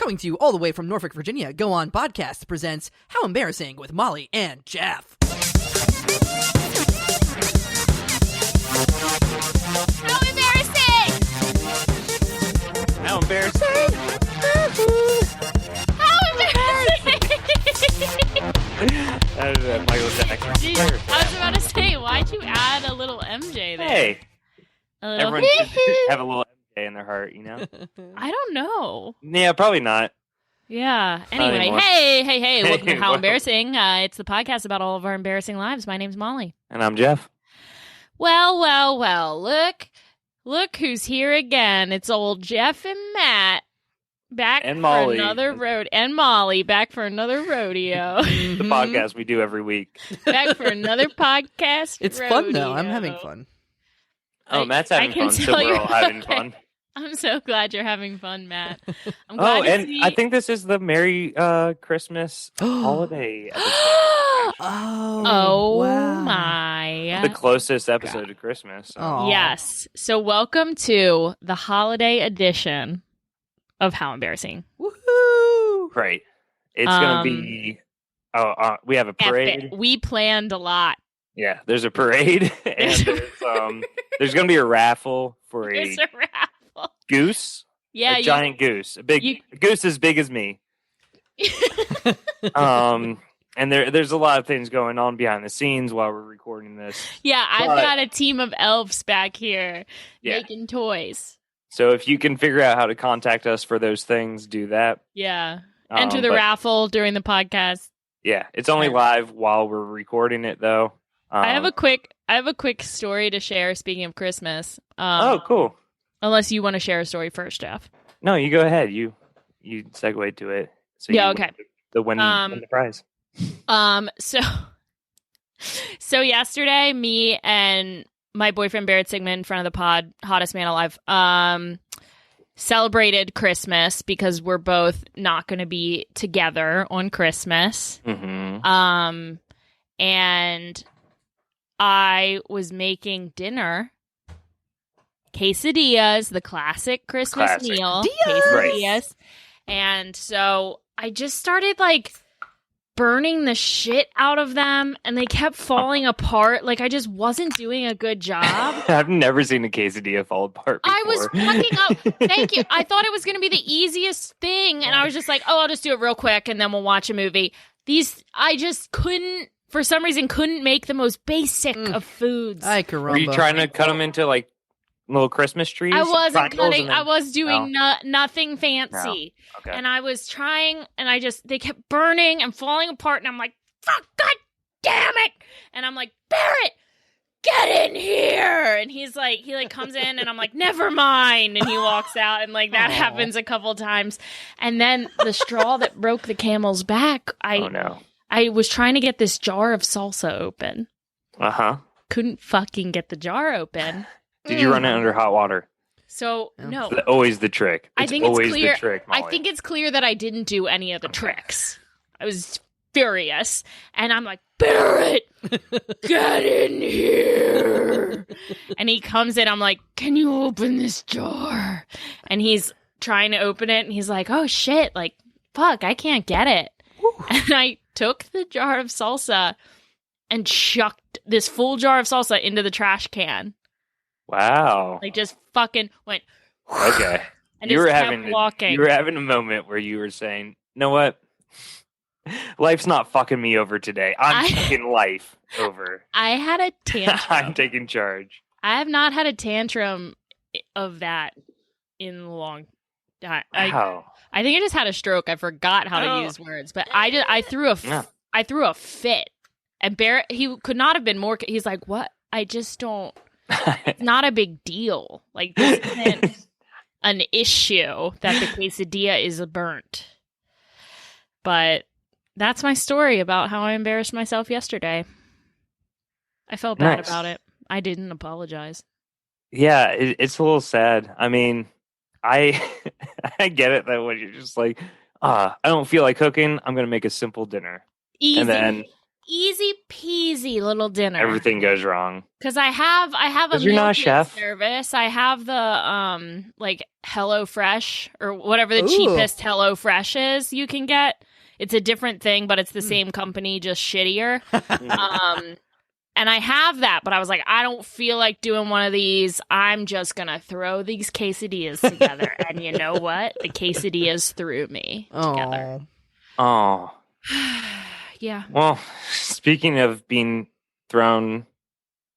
Coming to you all the way from Norfolk, Virginia, Go On Podcast presents How Embarrassing with Molly and Jeff. How embarrassing! How embarrassing! How embarrassing! That is Michael Jackson. I was about to say, why'd you add a little MJ there? Hey, A little everyone should have a little MJ in their heart, you know? I don't know. Yeah, probably not. Yeah. Not Anyway, anymore. hey, welcome to How welcome. Embarrassing. It's the podcast about all of our embarrassing lives. My name's Molly. And I'm Jeff. Well, look who's here again. It's old Jeff and Matt. Back And for Molly. another road, and Molly back for another rodeo. The podcast we do every week. Back for another podcast. It's fun, though. I'm rodeo. having fun. Oh, Matt's having can fun, so tell we're you're all having okay. fun. I'm so glad you're having fun, Matt. I'm glad Oh, to and see... I think this is the Merry Christmas holiday episode. Oh wow. my. The closest episode to Christmas. So. Oh. Yes. So welcome to the holiday edition of How Embarrassing. Woohoo! Right. It's going to be... we have a parade. Epic. We planned a lot. Yeah, there's a parade, and there's going to be a raffle for There's a a raffle. goose. Yeah, A giant goose. A goose as big as me. And there's a lot of things going on behind the scenes while we're recording this. Yeah, I've But- got a team of elves back here Yeah. making toys. So if you can figure out how to contact us for those things, do that. Yeah. Enter the but, raffle during the podcast. Yeah, it's only live while we're recording it, though. I have a quick story to share. Speaking of Christmas, Oh, cool. unless you want to share a story first, Jeff. No, you go ahead. You segue to it. So Yeah, you okay. win the prize. So yesterday, me and my boyfriend Barrett Sigmund, friend of the pod, hottest man alive, celebrated Christmas because we're both not going to be together on Christmas. Mm-hmm. And I was making dinner. Quesadillas, the classic Christmas Classic. meal. Quesadillas! Quesadillas. And so I just started burning the shit out of them, and they kept falling apart. I just wasn't doing a good job. I've never seen a quesadilla fall apart before. I was fucking up. Thank you. I thought it was going to be the easiest thing, and I was just like, oh, I'll just do it real quick, and then we'll watch a movie. I just couldn't, for some reason, couldn't make the most basic of foods. Ay, caramba. Were you trying to cut them into little Christmas trees? I wasn't triangles, cutting. and then- I was doing nothing fancy. No. Okay. And I was trying, and they kept burning and falling apart, and I'm like, fuck, god damn it! And I'm like, Barrett, get in here! And he comes in, and I'm like, never mind! And he walks out, and that Aw. happens a couple times. And then the straw that broke the camel's back, Oh, no. I was trying to get this jar of salsa open. Uh-huh. Couldn't fucking get the jar open. Did you run it under hot water? So, Yeah. no. That's always the trick. I It's think it's always clear. the trick, Molly. I think it's clear that I didn't do any of the tricks. I was furious, and I'm like, Barrett, get in here! And he comes in. I'm like, can you open this jar? And he's trying to open it, and he's like, oh shit, fuck, I can't get it. And I took the jar of salsa and chucked this full jar of salsa into the trash can. Wow. Just fucking went. Okay. And You just were kept having walking. You were having a moment where you were saying, you know what? Life's not fucking me over today. I'm taking life over. I had a tantrum. I'm taking charge. I have not had a tantrum of that in a long time. Wow. I think I just had a stroke. I forgot how to use words, but I threw a fit. And Barrett, he could not have been more. He's like, "What? I just don't. It's not a big deal. This isn't an issue that the quesadilla is burnt." But that's my story about how I embarrassed myself yesterday. I felt bad Nice. about it. I didn't apologize. Yeah, it's a little sad. I mean, I get it that when you're just like, I don't feel like cooking, I'm going to make a simple dinner. Easy. And then easy peasy little dinner. Everything goes wrong. Because I have a 'Cause you're meal not a kit chef. service. I have the like Hello Fresh or whatever the Ooh. cheapest Hello Fresh is you can get. It's a different thing, but it's the same company, just shittier. And I have that, but I was like, I don't feel like doing one of these. I'm just gonna throw these quesadillas together, and you know what? The quesadillas threw me together. Oh. Yeah. Well, speaking of being thrown,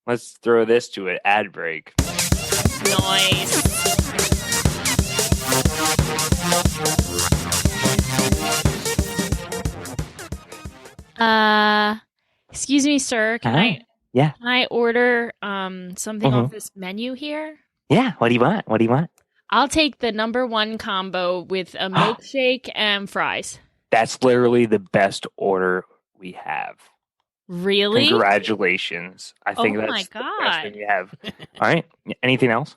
let's throw this to an ad break. Nice. Excuse me, sir. Can I order something off this menu here? Yeah. What do you want? What do you want? I'll take the #1 combo with a milkshake and fries. That's literally the best order we have. Really? Congratulations. I think Oh that's my the best God. thing we have. All right. Anything else?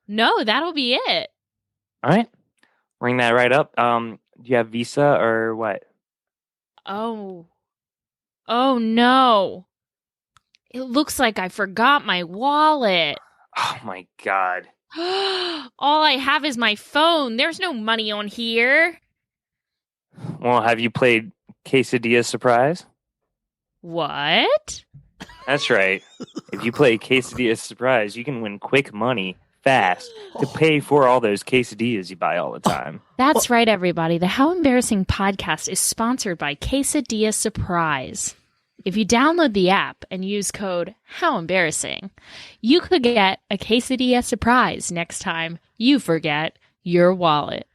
No, that'll be it. All right. Ring that right up. Do you have Visa or what? Oh no. It looks like I forgot my wallet. Oh my God. All I have is my phone. There's no money on here. Well, have you played Quesadilla Surprise? What? That's right. If you play Quesadilla Surprise, you can win quick money fast to pay for all those quesadillas you buy all the time. That's right, everybody. The How Embarrassing podcast is sponsored by Quesadilla Surprise. If you download the app and use code How Embarrassing, you could get a quesadilla surprise next time you forget your wallet.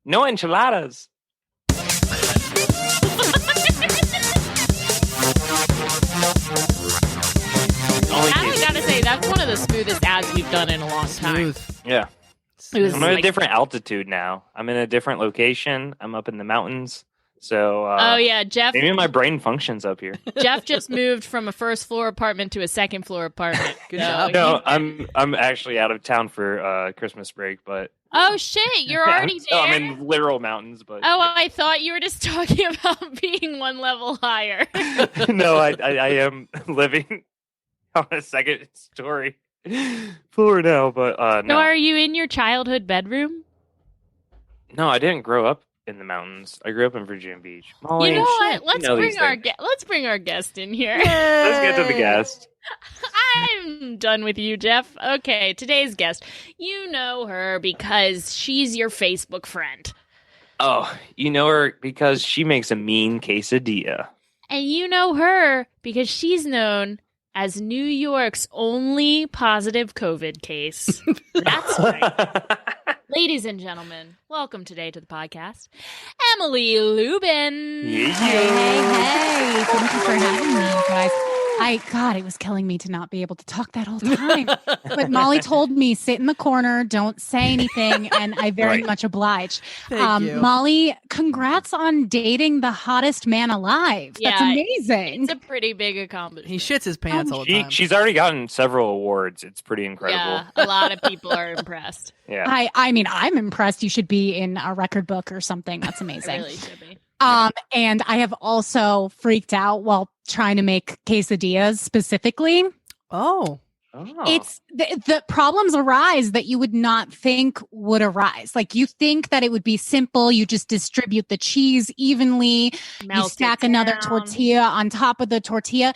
No enchiladas. I gotta say, that's one of the smoothest ads we've done in a long time. Smooth. Yeah. It was I'm at a like- different altitude now. I'm in a different location. I'm up in the mountains. So Oh yeah, Jeff. maybe my brain functions up here. Jeff just moved from a first floor apartment to a second floor apartment. Good So job. No, I'm actually out of town for Christmas break, but Oh shit, you're already so there. I'm in literal mountains, but Oh, I thought you were just talking about being one level higher. no, I am living on a second story floor now, but So no. are you in your childhood bedroom? No, I didn't grow up in the mountains. I grew up in Virginia Beach. Molly, You know what? shit, Let's you know bring these our things. let's bring our guest in here. Let's get to the guest. I'm done with you, Jeff. Okay, today's guest. You know her because she's your Facebook friend. Oh, you know her because she makes a mean quesadilla. And you know her because she's known as New York's only positive COVID case. That's right. Ladies and gentlemen, welcome today to the podcast, Emily Lubin. Yeah. Hey. Thank you for having me, you guys. God, it was killing me to not be able to talk that whole time. But Molly told me, sit in the corner, don't say anything, and I very Right. much obliged. Thank you. Molly, congrats on dating the hottest man alive. That's Yeah, amazing. It's a pretty big accomplishment. He shits his pants all the time. She's already gotten several awards. It's pretty incredible. Yeah, a lot of people are impressed. Yeah. I mean, I'm impressed. You should be in a record book or something. That's It amazing. really should be. And I have also freaked out while trying to make quesadillas specifically. Oh. Oh. It's the problems arise that you would not think would arise. Like you think that it would be simple. You just distribute the cheese evenly. You Melt stack it another down. tortilla on top of the tortilla.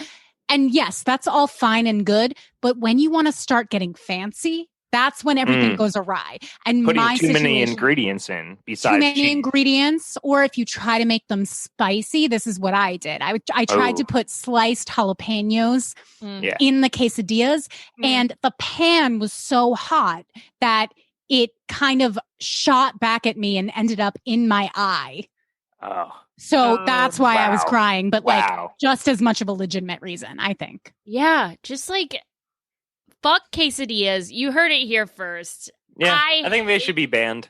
And yes, that's all fine and good. But when you want to start getting fancy, that's when everything goes awry. And Putting my too many situation- ingredients in besides too many cheese. ingredients, or if you try to make them spicy, this is what I did. I tried to Oh. put sliced jalapenos Mm. Yeah. in the quesadillas, Mm. and the pan was so hot that it kind of shot back at me and ended up in my eye. Oh. So Oh, that's why I was wow. crying, but like Wow. just as much of a legitimate reason, I think. Yeah, just like fuck quesadillas. You heard it here first. Yeah. I I think they should be banned.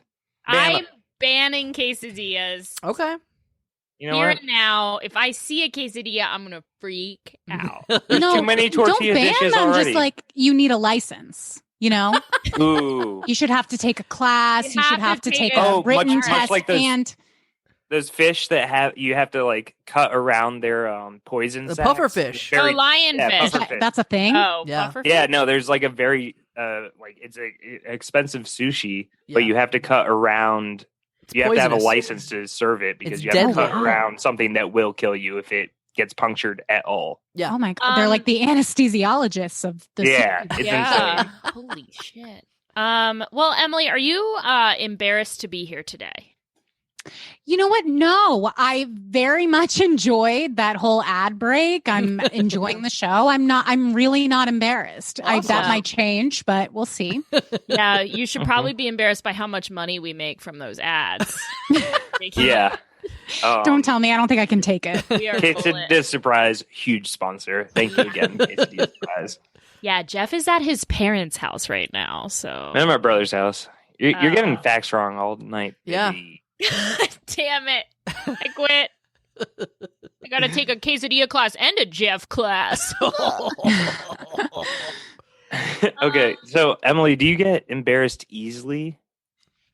Ban I'm banning quesadillas. Okay. You know Here what? and now, if I see a quesadilla, I'm gonna freak out. There's No, too many don't tortilla ban dishes them. already. Just like you need a license, you know? Ooh. You should have to take a class. You you should have have to to take take a- a Oh, written much test. like those- And those fish that you have to like cut around their poison The sacs. pufferfish. Very- lionfish. pufferfish. That's a thing. Oh, Yeah. pufferfish? Yeah, no, there's like a very like it's a expensive sushi, but Yeah. you have to cut around. You have to have a poisonous. license to serve it because It's you have to deadly. cut around something that will kill you if it gets punctured at all. Yeah. Oh my god, they're like the anesthesiologists of the Yeah, seafood. it's Yeah. insane. Holy shit. Well, Emily, are you embarrassed to be here today? You know what? No, I very much enjoyed that whole ad break. I'm enjoying the show. I'm really not embarrassed. That Awesome. might change, but we'll see. Yeah, you should probably be embarrassed by how much money we make from those ads. Yeah. Don't tell me. I don't think I can take it. We are full Quesadilla Surprise, huge sponsor. Thank you again, Quesadilla Surprise. Yeah, Jeff is at his parents' house right now, so I'm at my brother's house. You're getting Oh. facts wrong all night. Yeah. baby. damn it. I quit. I gotta take a quesadilla class and a Jeff class. Okay, so Emily, do you get embarrassed easily?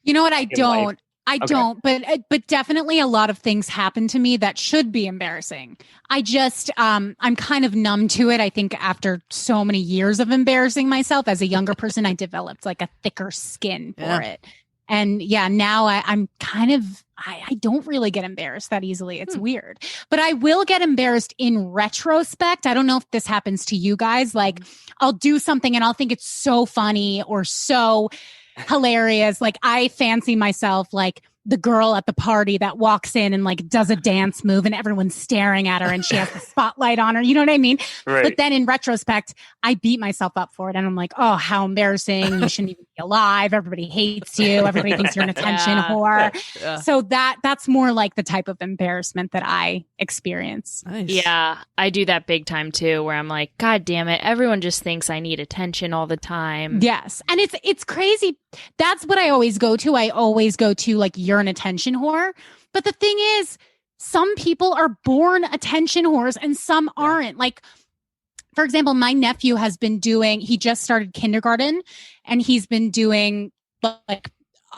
You know what? I In life? don't. I Okay. don't, but definitely a lot of things happen to me that should be embarrassing. I just I'm kind of numb to it. I think after so many years of embarrassing myself as a younger person, I developed like a thicker skin for Yeah. it. And yeah, now I'm kind of I don't really get embarrassed that easily. It's weird. But I will get embarrassed in retrospect. I don't know if this happens to you guys. Like I'll do something and I'll think it's so funny or so hilarious. Like I fancy myself like the girl at the party that walks in and like does a dance move and everyone's staring at her and she has the spotlight on her. You know what I mean? Right. But then in retrospect, I beat myself up for it. And I'm like, oh, how embarrassing. You shouldn't even be alive. Everybody hates you. Everybody thinks you're an attention Yeah. whore. Yeah. So that's more like the type of embarrassment that I experience. Nice. Yeah, I do that big time too, where I'm like, God damn it, everyone just thinks I need attention all the time. Yes. And it's crazy. That's what I always go to. I always go to like, you're an attention whore. But the thing is, some people are born attention whores and some aren't. Like, for example, my nephew he just started kindergarten and he's been doing like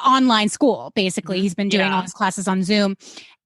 online school, basically. He's been doing Yeah. all his classes on Zoom.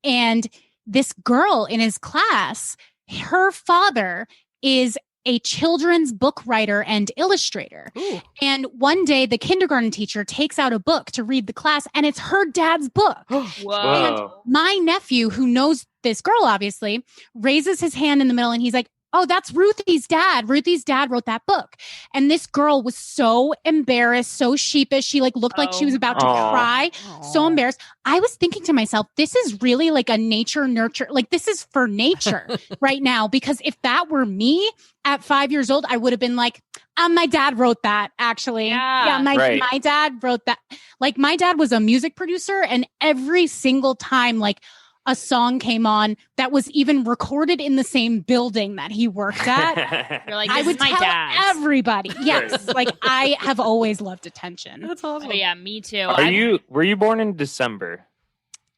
And this girl in his class, her father is a children's book writer and illustrator. Ooh. And one day the kindergarten teacher takes out a book to read the class and it's her dad's book. Whoa. Whoa. My nephew, who knows this girl, obviously, raises his hand in the middle and he's like, oh, that's Ruthie's dad. Ruthie's dad wrote that book. And this girl was so embarrassed, so sheepish. She like looked like she was about to Aw. cry. So embarrassed. I was thinking to myself, this is really like a nature nurture. Like this is for nature right now. Because if that were me at 5 years old, I would have been like, my dad wrote that actually. Yeah. Right. My dad wrote that. Like my dad was a music producer and every single time like a song came on that was even recorded in the same building that he worked at, You're like, I this would is my tell dad's. everybody. Yes. Like I have always loved attention. That's awesome. Oh, yeah, me too. Were you born in December?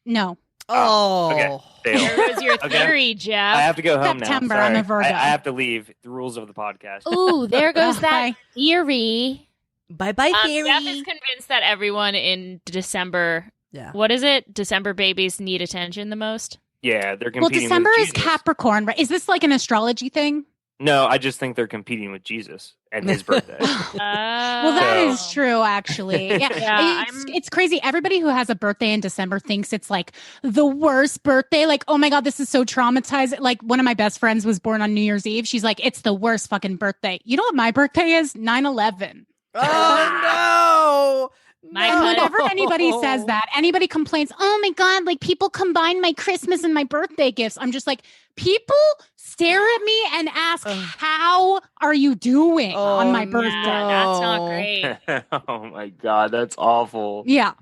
No. Oh. Okay. Fail. There was your Okay. theory, Jeff. I have to go home September, now. I'm a Sorry. Virgo. I have to leave. The rules of the podcast. Ooh, there goes that Bye. theory. Bye bye, theory. Jeff is convinced that everyone in December, Yeah. what is it? December babies need attention the most. Yeah, they're Well, competing. December with is Jesus. Capricorn, right? Is this like an astrology thing? No, I just think they're competing with Jesus and his birthday. Well, that So- is true, actually. Yeah, Yeah, it's crazy. Everybody who has a birthday in December thinks it's like the worst birthday. Like, oh my God, this is so traumatizing. Like, one of my best friends was born on New Year's Eve. She's like, it's the worst fucking birthday. You know what my birthday is? 9/11. Oh no. My No. cousin- Whenever anybody says that, anybody complains, oh my God, like people combine my Christmas and my birthday gifts. I'm just like, people stare at me and ask, Ugh. how are you doing on my Oh, birthday? Yeah, that's not No. great. Oh my god, that's awful. Yeah.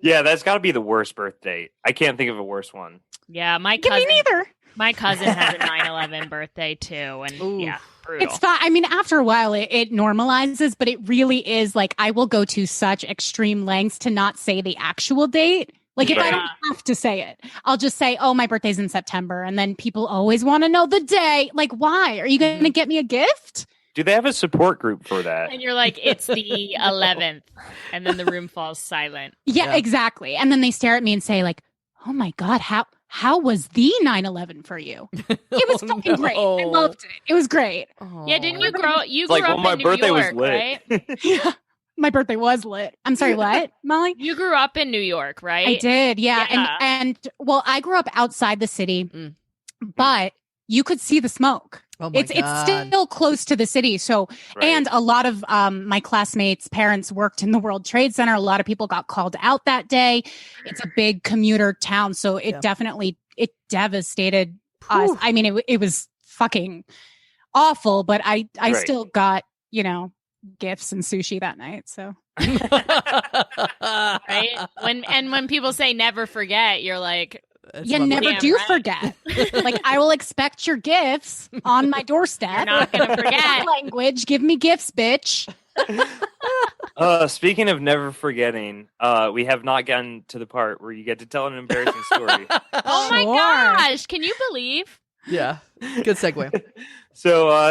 Yeah, that's got to be the worst birthday. I can't think of a worse one. Yeah, my Give me cousin. neither. My cousin has a 9/11 birthday too, and Ooh. yeah, brutal. It's fine. I mean, after a while, it normalizes, but it really is like I will go to such extreme lengths to not say the actual date. Like if I Right. don't have to say it, I'll just say, oh, my birthday's in September. And then people always want to know the day. Like, why? Are you going to get me a gift? Do they have a support group for that? And you're like, it's the 11th, and then the room falls silent. Yeah, Yeah. exactly. And then they stare at me and say like, oh my God, how was the 9/11 for you? It was fucking great. I loved it. It was great. Yeah, didn't you grow? You It's grew up my in New birthday York, was lit. right? Yeah. My birthday was lit. I'm sorry, what, Molly? You grew up in New York, right? I did, yeah. Yeah. And well, I grew up outside the city, but you could see the smoke. Oh my It's God. still close to the city. So, Right. and a lot of my classmates' parents worked in the World Trade Center. A lot of people got called out that day. It's a big commuter town, so it definitely devastated us. I mean, it was fucking awful, but I Right. still got, gifts and sushi that night. So Right? When people say never forget, you're like, you never Damn do right. forget. Like, I will expect your gifts on my doorstep. You're not gonna forget. Language. Give me gifts, bitch. Speaking of never forgetting, we have not gotten to the part where you get to tell an embarrassing story. oh my Sure. gosh, can you believe? Yeah. Good segue. So,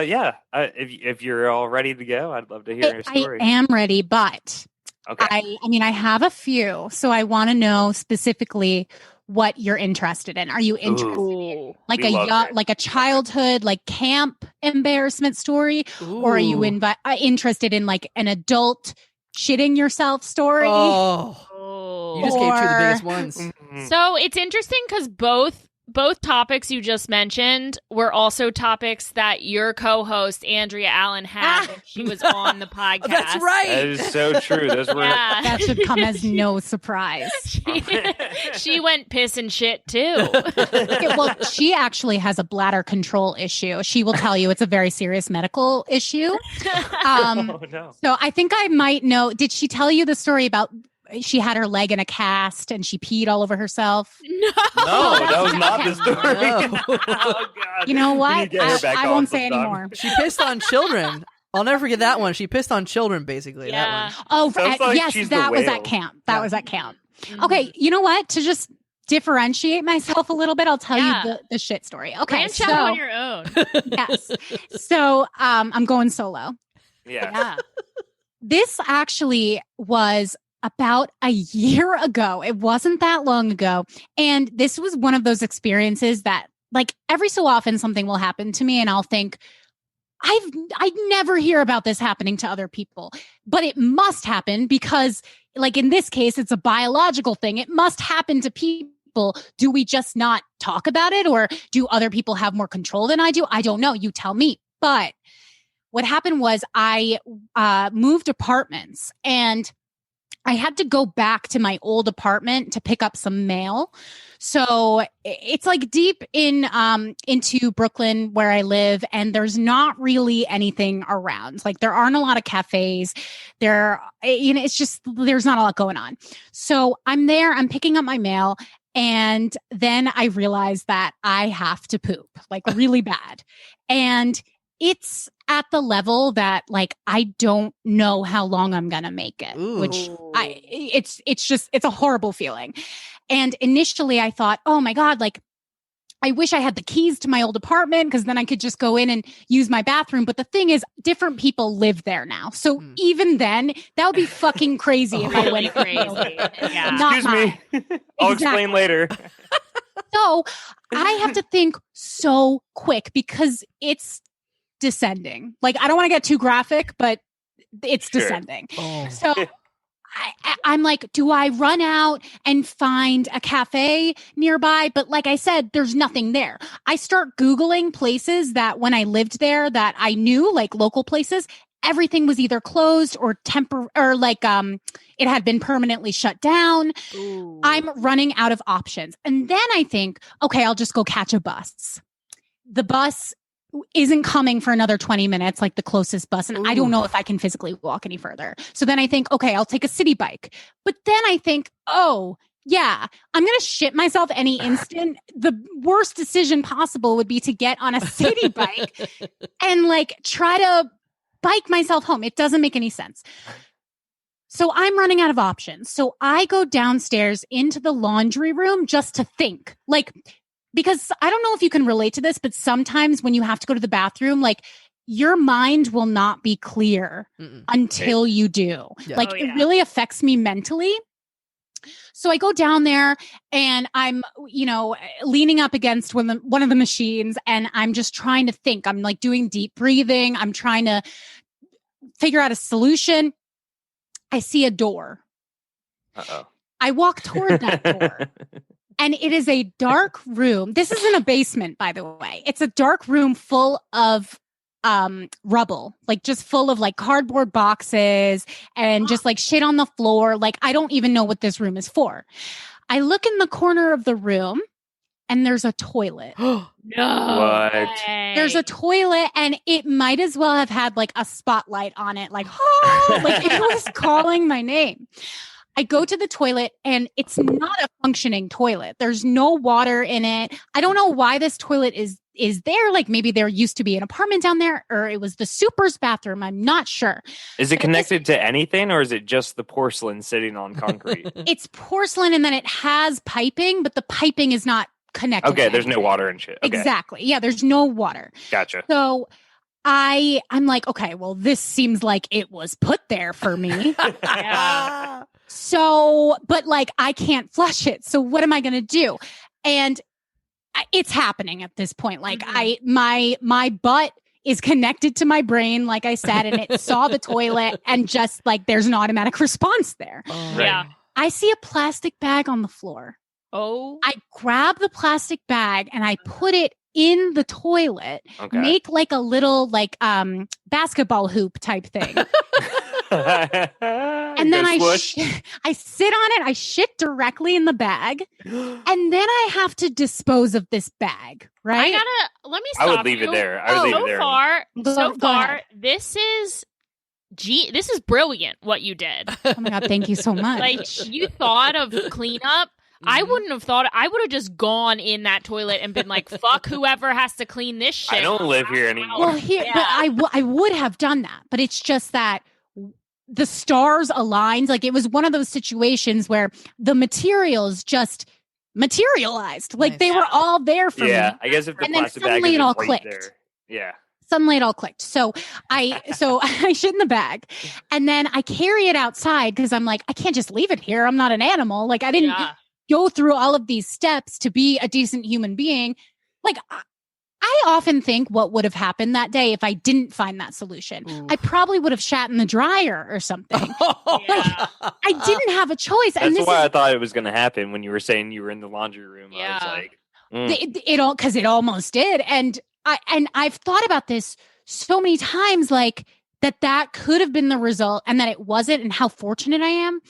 if you're all ready to go, I'd love to hear a story. I am ready, but Okay. I have a few, so I want to know specifically what you're interested in. Are you interested Ooh. like We love it. like a childhood, like camp embarrassment story, or are you interested in like an adult shitting yourself story? Oh, you just gave two of the biggest ones. Mhm. So it's interesting because both topics you just mentioned were also topics that your co-host Andrea Allen had when she was on the podcast. That's right. That is so true. Those were Yeah. That should come as no surprise. she went piss and shit too. Okay, well, she actually has a bladder control issue. She will tell you it's a very serious medical issue. Oh, no. So I think I might know. Did she tell you the story about she had her leg in a cast and she peed all over herself? No. No, that was not the Okay. story. No. Oh, God. You know We what? need to get her back I on won't say sometime. anymore. She pissed on children. I'll never forget that one. She pissed on children, basically. Yeah. That one. Oh, Sounds like yes, she's the that was whale. at camp. That Yeah. was at camp. Mhm. Okay, you know what? To just differentiate myself a little bit, I'll tell Yeah. you the shit story. Okay, Branch so out on your own. yes, so I'm going solo. Yeah. Yeah. This actually was about a year ago. It wasn't that long ago. And this was one of those experiences that, like, every so often something will happen to me and I'll think, I never hear about this happening to other people, but it must happen because, like, in this case, it's a biological thing. It must happen to people. Do we just not talk about it, or do other people have more control than I do? I don't know. You tell me. But what happened was I moved apartments and I had to go back to my old apartment to pick up some mail. So it's like deep into Brooklyn where I live, and there's not really anything around. Like, there aren't a lot of cafes. It's just, there's not a lot going on. So I'm there, I'm picking up my mail, and then I realize that I have to poop, like, really bad. And it's at the level that, like, I don't know how long I'm going to make it, Ooh. which it's a horrible feeling. And initially I thought, oh my God, like, I wish I had the keys to my old apartment because then I could just go in and use my bathroom. But the thing is, different people live there now. So even then, that would be fucking crazy if I Really went crazy. Yeah. Not Excuse me. I'll explain Exactly. later. So I have to think so quick because it's descending. Like, I don't want to get too graphic, but it's Sure. descending. Oh. So I'm like, do I run out and find a cafe nearby? But like I said, there's nothing there. I start Googling places that when I lived there that I knew, like local places, everything was either closed or it had been permanently shut down. Ooh. I'm running out of options. And then I think, okay, I'll just go catch a bus. The bus isn't coming for another 20 minutes, like the closest bus. And I don't know if I can physically walk any further. So then I think, okay, I'll take a city bike. But then I think, oh, yeah, I'm going to shit myself any instant. The worst decision possible would be to get on a city bike and like try to bike myself home. It doesn't make any sense. So I'm running out of options. So I go downstairs into the laundry room just to think, like, because I don't know if you can relate to this, but sometimes when you have to go to the bathroom, like, your mind will not be clear Mm-mm. until you do. Yeah. Like, Oh, yeah. it really affects me mentally. So I go down there and I'm, leaning up against one of the machines, and I'm just trying to think. I'm like doing deep breathing. I'm trying to figure out a solution. I see a door. Uh-oh. I walk toward that door. And it is a dark room. This is in a basement, by the way. It's a dark room full of rubble, like just full of like cardboard boxes and just like shit on the floor. Like, I don't even know what this room is for. I look in the corner of the room and there's a toilet. No. What? way. There's a toilet, and it might as well have had like a spotlight on it. Like, like it was calling my name. I go to the toilet and it's not a functioning toilet. There's no water in it. I don't know why this toilet is there. Like, maybe there used to be an apartment down there, or it was the super's bathroom. I'm not sure. Is it connected to anything, or is it just the porcelain sitting on concrete? It's porcelain, and then it has piping, but the piping is not connected. Okay, to there's no anything. water and shit. Okay. Exactly. Yeah, there's no water. Gotcha. So I'm like, okay, well, this seems like it was put there for me. Yeah. So, but like, I can't flush it. So what am I going to do? And it's happening at this point. Like, my butt is connected to my brain, like I said, and it saw the toilet, and just like, there's an automatic response there. Yeah. I see a plastic bag on the floor. Oh. I grab the plastic bag and I put it in the toilet, Okay. make like a little like basketball hoop type thing. And then I sit on it, I shit directly in the bag, and then I have to dispose of this bag, right? Let me I stop would leave you. it there. I would leave it there. Go ahead. This is brilliant what you did. Oh my God, thank you so much. Like, you thought of cleanup. I wouldn't have thought. I would have just gone in that toilet and been like, "Fuck whoever has to clean this shit." I don't live here anymore. Well, but I would have done that, but it's just that the stars aligned. Like, it was one of those situations where the materials just materialized. Like, Nice. they were all there for me. I guess if the And then plastic bag suddenly is it all right clicked. there. Yeah. Suddenly it all clicked. So I shit in the bag, and then I carry it outside because I'm like, I can't just leave it here. I'm not an animal. Like, I didn't go through all of these steps to be a decent human being. Like, I often think what would have happened that day if I didn't find that solution. Ooh. I probably would have shat in the dryer or something. Yeah. I didn't have a choice. That's And this why I thought it was going to happen when you were saying you were in the laundry room. Yeah. I was like, it all, because it almost did. And I've thought about this so many times, like that could have been the result and that it wasn't, and how fortunate I am.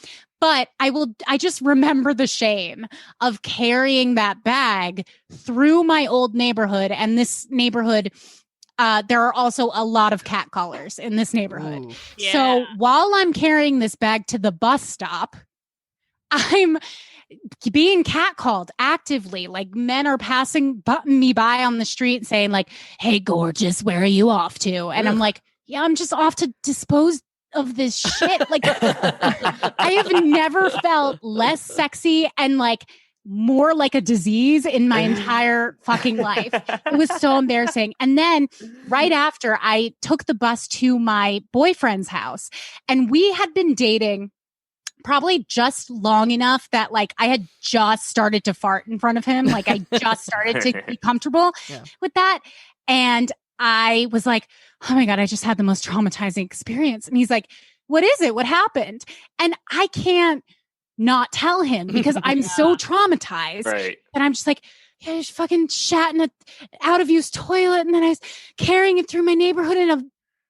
But I just remember the shame of carrying that bag through my old neighborhood. And this neighborhood, there are also a lot of cat collars in this neighborhood. Ooh. Yeah. So while I'm carrying this bag to the bus stop, I'm being catcalled actively. Like, men are passing me by on the street saying like, "Hey, gorgeous, where are you off to?" And I'm like, "Yeah, I'm just off to dispose of this shit." Like, I have never felt less sexy and like more like a disease in my entire fucking life. It was so embarrassing. And then right after, I took the bus to my boyfriend's house, and we had been dating probably just long enough that like I had just started to fart in front of him. Like, I just started to be comfortable with that. And I was like, "Oh my God, I just had the most traumatizing experience." And he's like, "What is it? What happened?" And I can't not tell him because I'm so traumatized. right. And I'm just like, "Yeah, I just fucking shat in an out of use toilet. And then I was carrying it through my neighborhood in a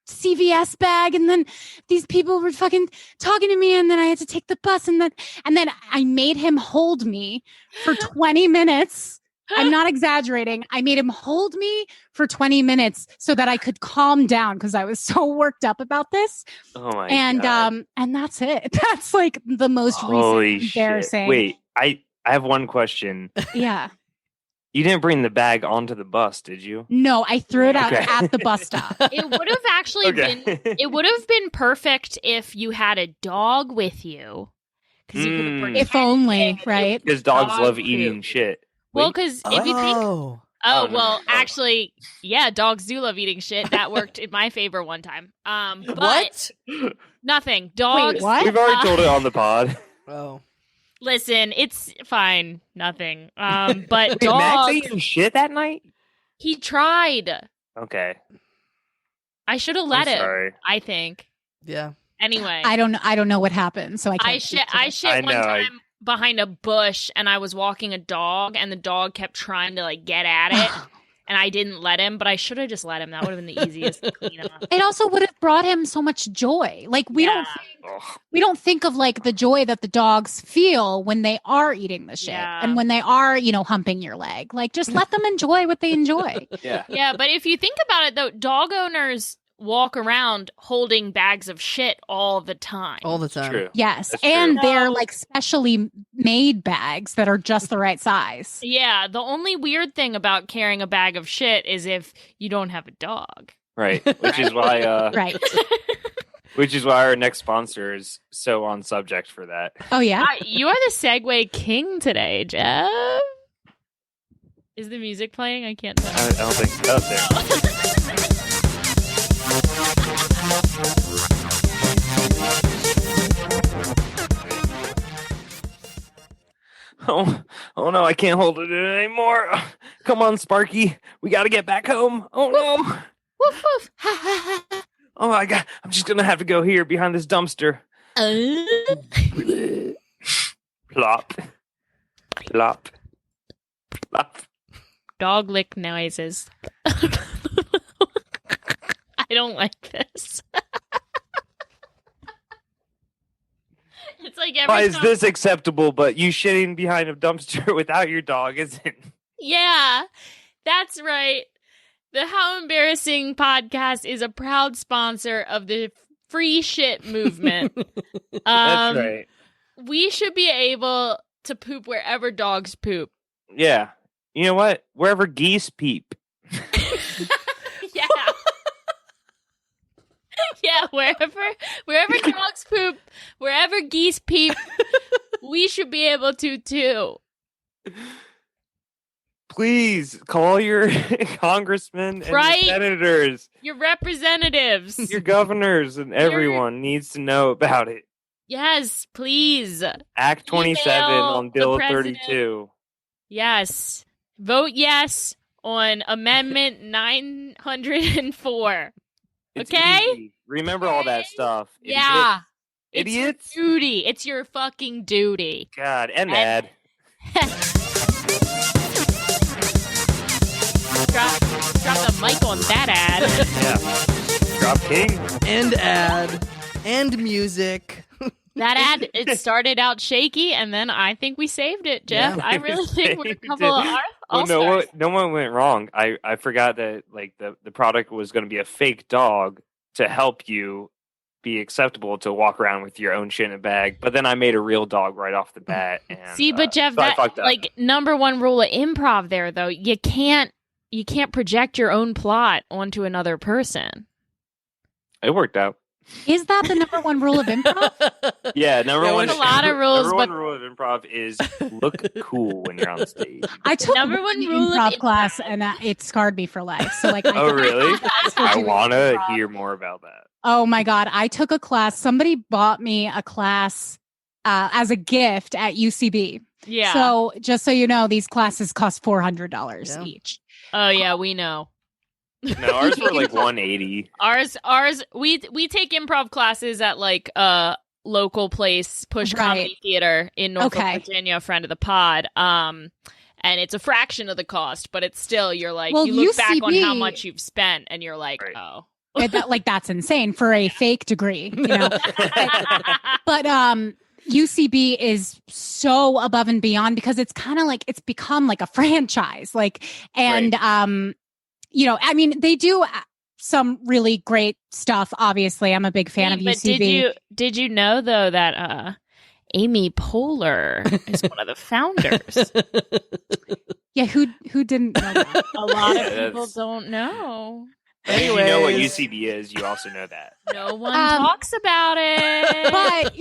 CVS bag. And then these people were fucking talking to me. And then I had to take the bus. And then I made him hold me for 20 minutes. I'm not exaggerating. I made him hold me for 20 minutes so that I could calm down because I was so worked up about this. Oh my And God. and that's it. That's like the most Holy recent shit. embarrassing. Wait, I have one question. Yeah. You didn't bring the bag onto the bus, did you? No, I threw it out Okay. at the bus stop. It would have actually Okay. been. It would have been perfect if you had a dog with you, because you could have pretended If only, right? Because dogs Dog love poop. eating shit. Well, Wait, because if you think, Oh. oh no. well, Oh. actually, yeah, dogs do love eating shit. That worked in my favor one time. But What? nothing. Dogs. what? we've already told it on the pod. Oh. Listen, it's fine. Nothing. But Did Max dogs, eat your shit that night? he tried. Okay. I should have I'm let him, sorry. I think. Yeah. Anyway. I don't know what happened, so I can't. I shit I one know, time behind a bush, and I was walking a dog, and the dog kept trying to like get at it, and I didn't let him, but I should have just let him. That would have been the easiest cleanup. It also would have brought him so much joy. Like we Yeah. don't think of like the joy that the dogs feel when they are eating the shit Yeah. and when they are, humping your leg. Like just let them enjoy what they enjoy. Yeah. Yeah, but if you think about it, though, dog owners walk around holding bags of shit all the time. All the time. True. Yes. That's And true. they're like specially made bags that are just the right size. Yeah, the only weird thing about carrying a bag of shit is if you don't have a dog. Right. Which is why Right. which is why our next sponsor is so on subject for that. Oh yeah. You are the Segway king today, Jeff. Is the music playing? I can't tell. I don't think so. There. Oh no, I can't hold it in anymore. Come on, Sparky. We gotta get back home. Oh no. Woof woof. Oh my god. I'm just gonna have to go here behind this dumpster. Plop. Plop. Plop. Dog lick noises. I don't like this. It's like every Why is time- this acceptable, but you shitting behind a dumpster without your dog isn't? Yeah, that's right. The How Embarrassing podcast is a proud sponsor of the free shit movement. That's right. We should be able to poop wherever dogs poop. Yeah. You know what? Wherever geese peep. Yeah. Yeah, wherever dogs poop, wherever geese peep, we should be able to too. Please call your congressmen and Right. your senators, Your representatives. your governors, and everyone needs to know about it. Yes, please. Act 27 Email on the Bill president. 32. Yes. Vote yes on Amendment 904. It's Okay? easy. Remember all that stuff. Yeah. Idiots. It's your duty. It's your fucking duty. God, and And- ad. Drop the mic on that ad. Yeah. Drop King. And ad. And music. That ad, it started out shaky, and then I think we saved it, Jeff. Yeah. I really think we're a We couple of did. all-stars. No one went wrong. I forgot that like the product was going to be a fake dog to help you be acceptable to walk around with your own shit in a bag. But then I made a real dog right off the bat. And, See, but Jeff, so I that fucked up. like number one rule of improv there, though, you can't project your own plot onto another person. It worked out. Is that the number one rule of improv? Yeah, number Yeah, one. there's a lot of rules, Number one but- rule of improv is look cool when you're on stage. I took Number one one rule of improv improv. class and it scarred me for life. So like, Oh, really? I doing want to improv. hear more about that. Oh my God. I took a class. Somebody bought me a class as a gift at UCB. Yeah. So just so you know, these classes cost $400 Yeah. each. Oh yeah, we know. No, ours were like 180. Ours. We take improv classes at like a local place, Push Right. Comedy Theater in Norfolk, Okay. Virginia, a friend of the pod. And it's a fraction of the cost, but it's still you're like Well, you look back on how UCB much you've spent, and you're like, Right. oh. That's insane for a fake degree, you know. But UCB is so above and beyond because it's kind of like it's become like a franchise. Like, and you know, I mean, they do some really great stuff. Obviously, I'm a big fan of But UCB. did you know though that Amy Poehler is one of the founders? Yeah, who didn't know that? A lot of Yeah, people that's- don't know. If you know what Anyways. UCB is, you also know that. No one talks about it. But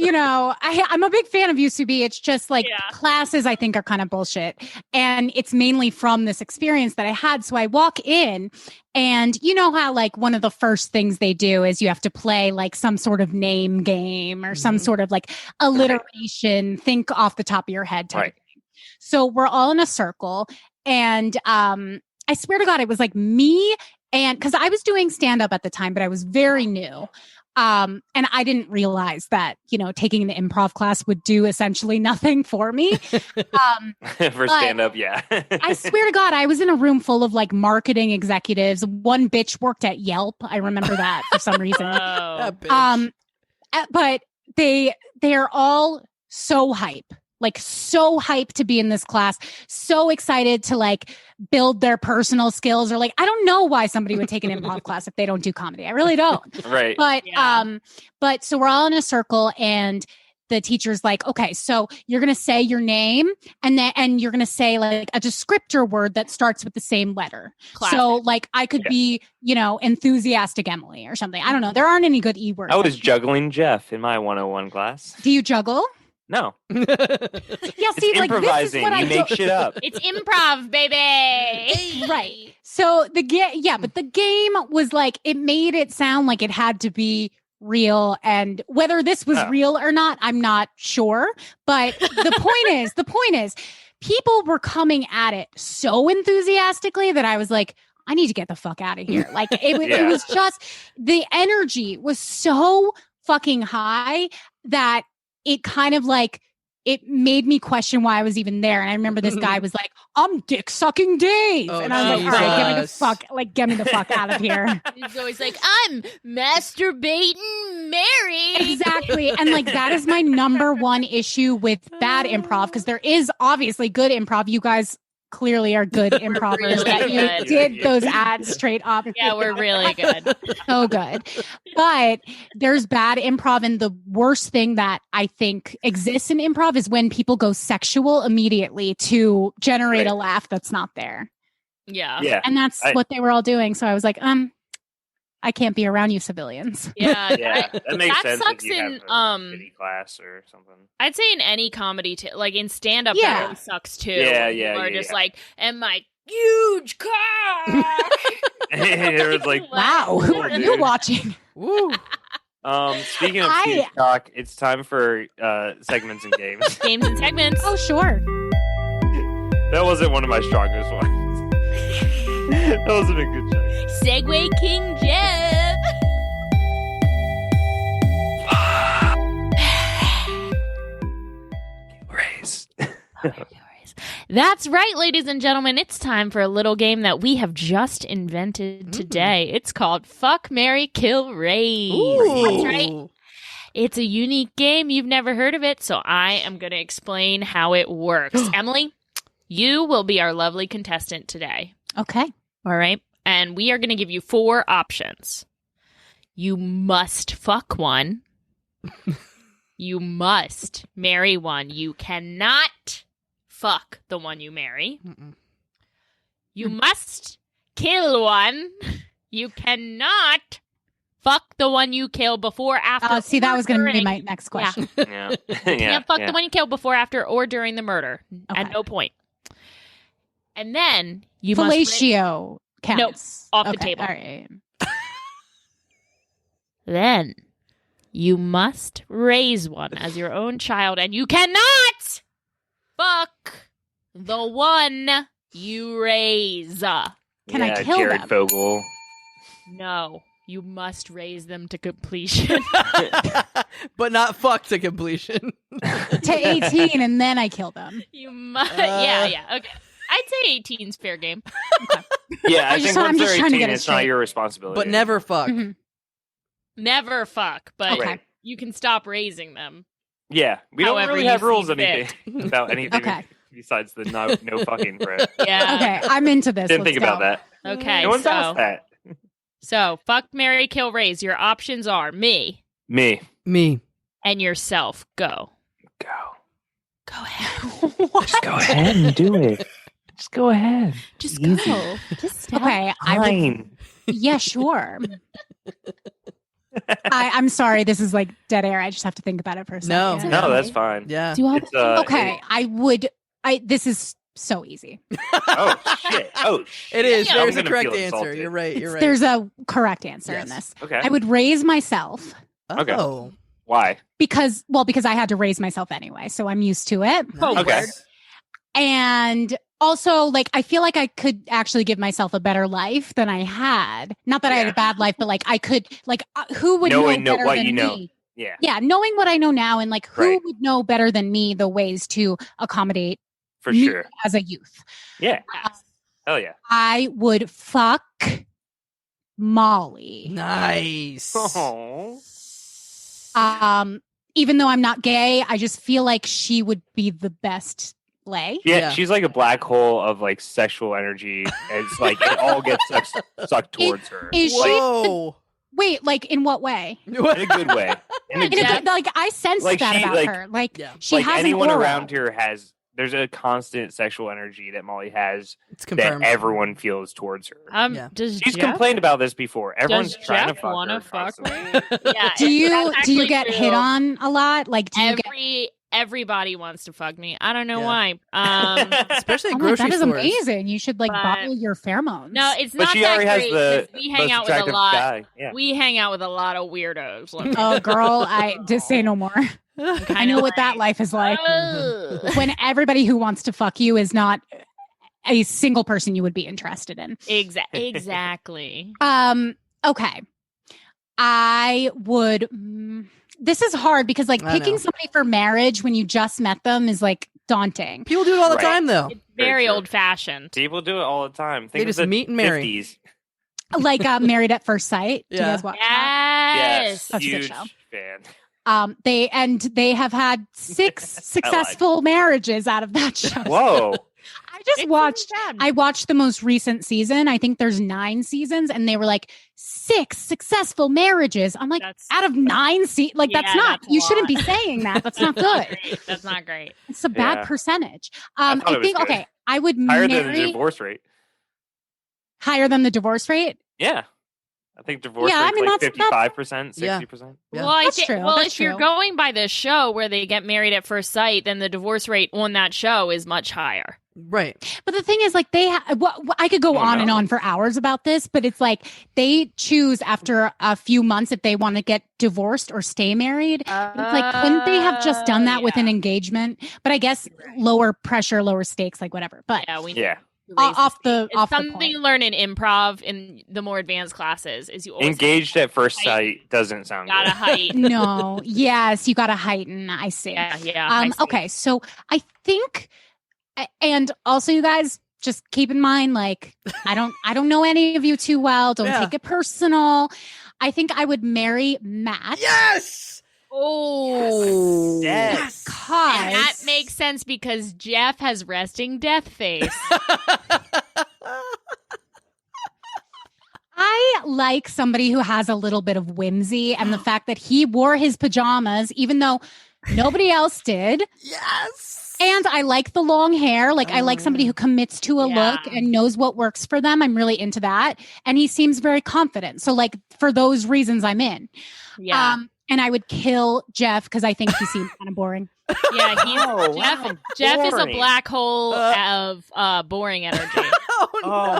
I'm a big fan of UCB. It's just like Yeah. classes I think are kind of bullshit. And it's mainly from this experience that I had. So I walk in and you know how like one of the first things they do is you have to play like some sort of name game or some sort of like alliteration, think off the top of your head type of thing. So we're all in a circle and I swear to God, it was like me and because I was doing stand up at the time, but I was very new. And I didn't realize that, taking an improv class would do essentially nothing for me. For stand up, yeah. I swear to God, I was in a room full of like marketing executives. One bitch worked at Yelp. I remember that for some reason. Oh. That bitch. But they're all so hype. Like so hyped to be in this class, so excited to like build their personal skills or like, I don't know why somebody would take an improv class if they don't do comedy. I really don't. Right. But, Yeah. but so we're all in a circle and the teacher's like, okay, so you're going to say your name and you're going to say like a descriptor word that starts with the same letter. Classic. So like I could be, enthusiastic Emily or something. I don't know. There aren't any good E words. I was juggling Jeff in my 101 class. Do you juggle? No. Yeah, It's see, like this is improvising. what I You make do. shit up. It's improv, baby. Right. So the game, but the game was like, it made it sound like it had to be real. And whether this was real or not, I'm not sure. But the point is, people were coming at it so enthusiastically that I was like, I need to get the fuck out of here. Like it was just, the energy was so fucking high that it kind of like, it made me question why I was even there. And I remember this guy was like, I'm dick sucking Dave. Oh, and I was like, all right, Jesus. get me the fuck out of here. He's always like, I'm masturbating Mary. Exactly. And like, that is my number one issue with bad improv, because there is obviously good improv. You guys clearly are good improvers really that you good. did those ads straight up. Yeah, we're really good. So good. But there's bad improv. And the worst thing that I think exists in improv is when people go sexual immediately to generate a laugh that's not there. Yeah. Yeah. And that's what they were all doing. So I was like, I can't be around you civilians. Yeah. Yeah, that makes that sense. sucks if you in, have a shitty class or something. I'd say in any comedy, like in stand up, Yeah. that really sucks too. Yeah, People are yeah, just yeah. like, and my huge cock. It was like, Wow. Who are you dude. watching? Woo. Speaking of huge cock, it's time for segments and games. Games and segments. Oh, sure. That wasn't one of my strongest ones. That wasn't a good joke. Segway King Jeff. Race. That's right, ladies and gentlemen. It's time for a little game that we have just invented today. It's called Fuck, Marry, Kill, Raise. That's right. It's a unique game. You've never heard of it, so I am going to explain how it works. Emily, you will be our lovely contestant today. Okay. All right? And we are going to give you 4 options. You must fuck one. You must marry one. You cannot fuck the one you marry. You must kill one. You cannot fuck the one you kill before, after. See, that was going to be during. my next question. Yeah. Can't fuck the one you kill before, after, or during the murder. Okay. At no point. And then you must. Fellatio counts. off the Okay, table. All right. Then you must raise one as your own child, and you cannot fuck the one you raise. Can I kill Jared them? Fogle. No, you must raise them to completion. But not fuck to completion. To 18, and then I kill them. You must. Yeah. Okay. I'd say 18's fair game. Yeah, I think I'm once just they're trying to 18, get it it's not straight. your responsibility. But never fuck. Mhm. Never fuck, but Okay. you can stop raising them. Yeah, we don't However really you have rules see anything about anything Okay. besides the no fucking for it. Yeah. Okay, I'm into this. Didn't Let's think about go. that. Okay. No one's so, asked that. so fuck, marry, kill, raise. Your options are me Me. Me. and yourself. Go. Go. Go ahead. Just go ahead and do it. Just go ahead. Just Easy. go. Just Okay, I would. Fine. Yeah, sure. I'm sorry. This is like dead air. I just have to think about it for a No. second. No, that's fine. Yeah. Do all It's, Okay, I would. This is so easy. Oh shit! Oh, shit. It is. Yeah, There's I'm a gonna correct feel answer. insulted. You're right. You're right. There's a correct answer in Yes. this. Okay. I would raise myself Okay. Oh. Why? because I had to raise myself anyway, so I'm used to it. Oh, Okay. word. And also, like, I feel like I could actually give myself a better life than I had. Not that I had a bad life, but like I could, like, who would Knowing know better what than you know. me? Yeah. Yeah, knowing what I know now, and like who Right. would know better than me the ways to accommodate For me sure. as a youth. Yeah. Yes. Hell yeah. I would fuck Molly. Nice. Oh. Even though I'm not gay, I just feel like she would be the best lay. Yeah, Yeah. she's like a black hole of like sexual energy. And it's like it all gets sucked towards her. Is she? Whoa. Wait, like in what way? In a good way. In a In a good good- like I sensed Like, that she, about like- her. Like Yeah. she like has anyone an aura. around here has. There's a constant sexual energy that Molly has It's confirmed. that everyone feels towards her. Yeah. Does She's Jeff, complained about this before. Everyone's does trying Jeff to fuck wanna her fuck me? constantly. Yeah, Do that's you actually get true. hit on a lot? Like do you get Everybody wants to fuck me. I don't know Yeah. why. Especially at Oh my, grocery that is stores. amazing. You should like But- bottle your pheromones. No, it's But not she that already has great. the 'Cause we hang most out with a attractive lot. guy. Yeah. We hang out with a lot of weirdos. Let me Oh girl, I just say no more. I kinda know what that life is like. Ugh. When everybody who wants to fuck you is not a single person you would be interested in. Exactly. Okay. I would this is hard because like I picking know. somebody for marriage when you just met them is like daunting. People do it all the Right. time, though. It's very true. old fashioned. People do it all the time. Think They of just the meet and marry. 50s. Like Married at First Sight. Do you Yeah. guys watch that? Yes. That's a good Huge show. fan. They have had 6 successful marriages out of that show. Whoa. I just It's watched bad. I watched the most recent season. I think there's 9 seasons and they were like 6 successful marriages. I'm like That's- out of 9 like that's Yeah, not that's a you shouldn't be lot. saying that. That's not That's good. great. That's not great. It's a bad Yeah. percentage. I thought it I was think good. okay, I would Higher marry than the divorce rate. higher than the divorce rate. Yeah. I think divorce Yeah, I rate's mean, like that's- 55%, Yeah. 60%. Yeah. Well, That's true. Well, That's if you're true. going by the show where they get married at first sight, then the divorce rate on that show is much higher. Right. But the thing is, like, I could go Oh, on and no. on for hours about this, but it's like they choose after a few months if they want to get divorced or stay married. It's like, couldn't they have just done that with an engagement? But I guess lower pressure, lower stakes, like whatever. But Yeah, we Yeah. off the It's off the something point. you learn in improv in the more advanced classes. Is you always Engaged at first Height. sight doesn't sound got to good. height. No, yes, you got to heighten. I see. Yeah, I see. Okay, so I think, and also you guys just keep in mind, like, I don't know any of you too well. Don't Yeah. take it personal. I think I would marry Matt. Yes. Oh, Yes. Because and that makes sense because Jeff has resting death face. I like somebody who has a little bit of whimsy, and the fact that he wore his pajamas, even though nobody else did. Yes. And I like the long hair. Like, I like somebody who commits to a Yeah. look and knows what works for them. I'm really into that. And he seems very confident. So, like, for those reasons, I'm in. Yeah, And I would kill Jeff because I think he seems kind of boring. yeah. He's Oh, Jeff. wow, Jeff is a boring. black hole of boring energy. Oh, no.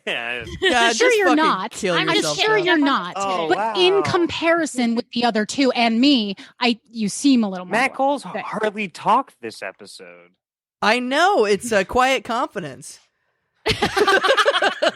man. Yeah, I'm sure just you're fucking not. Kill I'm I'm yourself, sure Jeff. you're not. Oh, but wow. in comparison with the other two and me, you seem a little more. Matt boring. Cole's hardly talked this episode. I know. It's a quiet confidence.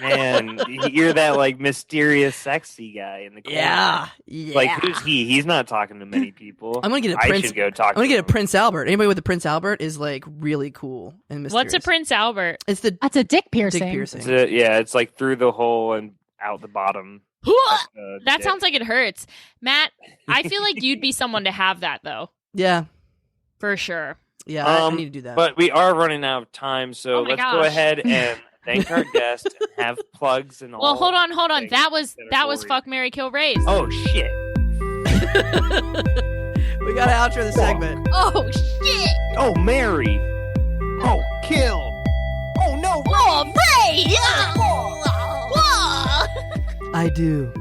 Man, you're that like mysterious, sexy guy in the corner. Yeah. Like, who's he? He's not talking to many people. I'm gonna get a I Prince. should go talk I'm gonna to get a him. Prince Albert. Anybody with a Prince Albert is like really cool and mysterious. What's a Prince Albert? It's the That's a dick piercing. dick piercing. It's like through the hole and out the bottom. That dick. sounds like it hurts. Matt, I feel like you'd be someone to have that though, Yeah. for sure. Yeah. I Um, need to do that. But we are running out of time, so Oh my let's go gosh. ahead and thank our guest and have plugs and all. Well, hold on. things That was that are fuck, marry, kill, raise. Oh shit! we gotta outro the segment. Oh shit! Oh Mary! Oh kill! Oh no! I do.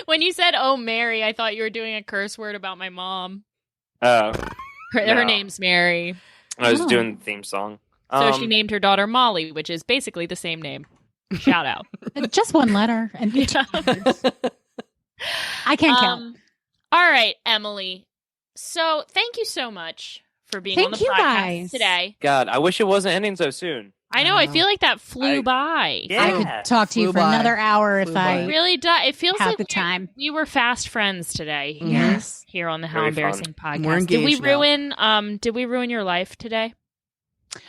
When you said, "Oh, Mary," I thought you were doing a curse word about my mom. Oh, Her no. name's Mary. I was doing the theme song. So she named her daughter Molly, which is basically the same name. Shout out. Just one letter. And I can't count. All right, Emily. So thank you so much for being on the Thank you, podcast guys. today. God, I wish it wasn't ending so soon. I know. I feel like that flew by. Yeah. I could talk to you Flew for by. another hour if Flew by. I It really does. It feels had like the time. we were fast friends today. Yes. Here on the How Very Embarrassing podcast. We're Did we engaged now. Did we ruin your life today?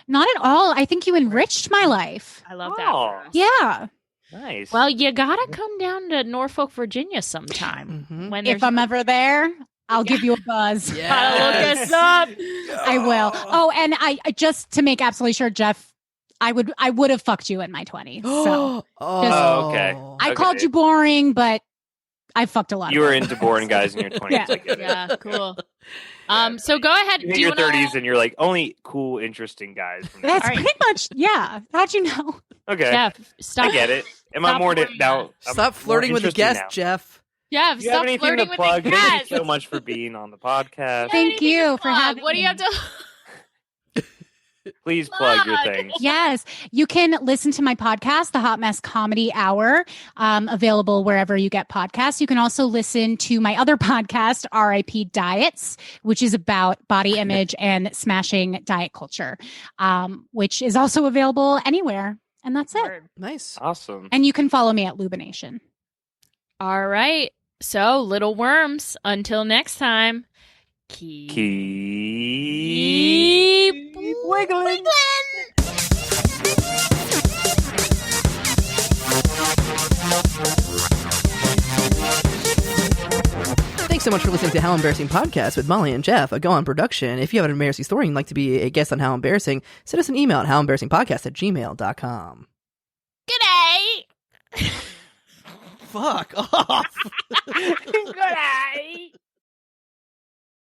Not at all. I think you enriched my life. I love that. Oh. for us. Yeah. Nice. Well, you gotta come down to Norfolk, Virginia sometime. Mhm. When If I'm ever there, I'll give you a buzz. gotta Yes. look us up. I will. Oh, and I just to make absolutely sure, Jeff, I would have fucked you in my 20s. So Oh, okay. I called you boring, but I fucked a lot. You of were it. into boring guys in your 20s. Yeah. I get it. Yeah, cool. So go ahead. You Do hit you your wanna- 30s and you're like, only cool, interesting guys. From That's All right. pretty much, yeah. How'd you know? Okay. Jeff, stop. I get it. Am I Stop more flirting now? us. I'm Stop more flirting with the interesting guest, now. Jeff. Jeff, Do you have stop anything flirting to with plug? the Thank guests. you so much for being on the podcast. Thank you for having What do you have me. to? Please plug your Plug. things. Yes, you can listen to my podcast, The Hot Mess Comedy Hour, available wherever you get podcasts. You can also listen to my other podcast, RIP Diets, which is about body image and smashing diet culture, which is also available anywhere. And that's it. Word. Nice. Awesome. And you can follow me at Lubination. All right. So, little worms, until next time, keep wiggling. Thanks so much for listening to How Embarrassing Podcast with Molly and Jeff, a Go On production. If you have an embarrassing story and you'd like to be a guest on How Embarrassing, send us an email at howembarrassingpodcast@gmail.com. G'day. Fuck off. G'day.